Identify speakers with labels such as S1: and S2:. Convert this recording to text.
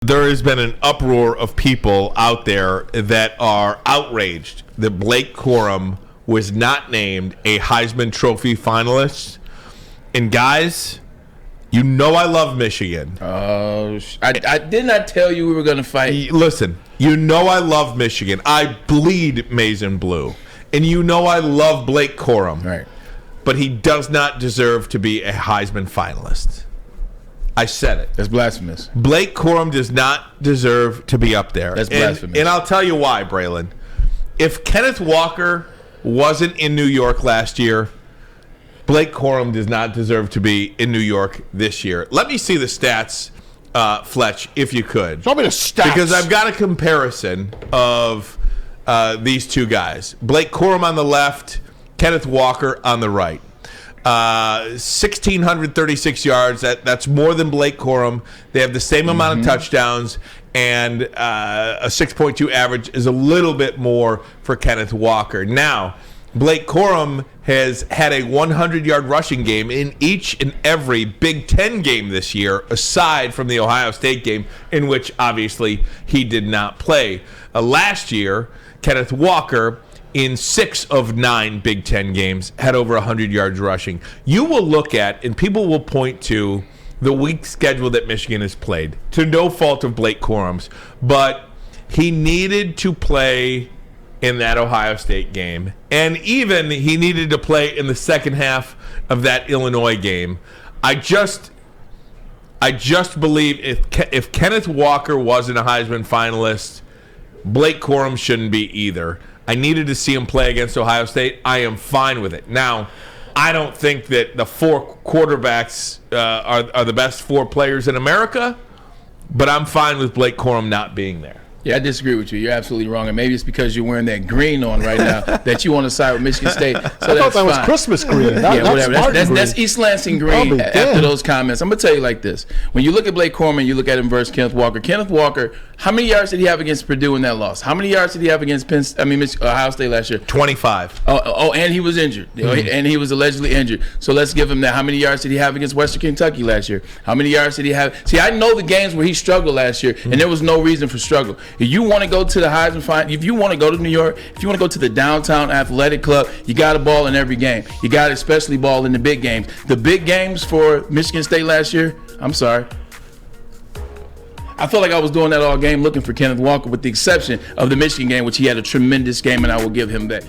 S1: There has been an uproar of people out there that are outraged that Blake Corum was not named a Heisman Trophy finalist. And guys, you know I love Michigan.
S2: I did not tell you we were going to fight.
S1: Listen, you know I love Michigan. I bleed maize and blue. And you know I love Blake Corum.
S2: Right.
S1: But he does not deserve to be a Heisman finalist. I said it.
S2: That's blasphemous.
S1: Blake Corum does not deserve to be up there.
S2: That's blasphemous.
S1: And I'll tell you why, Braylon. If Kenneth Walker wasn't in New York last year, Blake Corum does not deserve to be in New York this year. Let me see the stats, Fletch, if you could.
S3: Show me the stats.
S1: Because I've got a comparison of these two guys. Blake Corum on the left, Kenneth Walker on the right. 1,636 yards. That's more than Blake Corum. They have the same amount of touchdowns, and a 6.2 average is a little bit more for Kenneth Walker. Now, Blake Corum has had a 100-yard rushing game in each and every Big Ten game this year, aside from the Ohio State game, in which obviously he did not play. Last year, Kenneth Walker, in 6 of 9 Big Ten games, had over 100 yards rushing. You will look at, and people will point to, the weak schedule that Michigan has played, to no fault of Blake Corum's, but he needed to play in that Ohio State game, and even he needed to play in the second half of that Illinois game. I just believe if Kenneth Walker wasn't a Heisman finalist, Blake Corum shouldn't be either. I needed to see him play against Ohio State. I am fine with it. Now, I don't think that the 4 quarterbacks are the best 4 players in America, but I'm fine with Blake Corum not being there.
S2: Yeah, I disagree with you. You're absolutely wrong. And maybe it's because you're wearing that green on right now that you want to side with Michigan State. So
S3: I thought that was Christmas green.
S2: Yeah, whatever. That's East Lansing green after those comments. I'm going to tell you like this. When you look at Blake Corum and you look at him versus Kenneth Walker, how many yards did he have against Purdue in that loss? How many yards did he have against Ohio State last year?
S1: 25.
S2: Oh, and he was injured. And he was allegedly injured. So let's give him that. How many yards did he have against Western Kentucky last year? How many yards did he have? See, I know the games where he struggled last year, and there was no reason for struggle. If you want to go to the Heisman Final, if you want to go to New York, if you want to go to the downtown athletic club, you got to ball in every game. You got to especially ball in the big games. The big games for Michigan State last year, I'm sorry. I felt like I was doing that all game looking for Kenneth Walker, with the exception of the Michigan game, which he had a tremendous game, and I will give him that.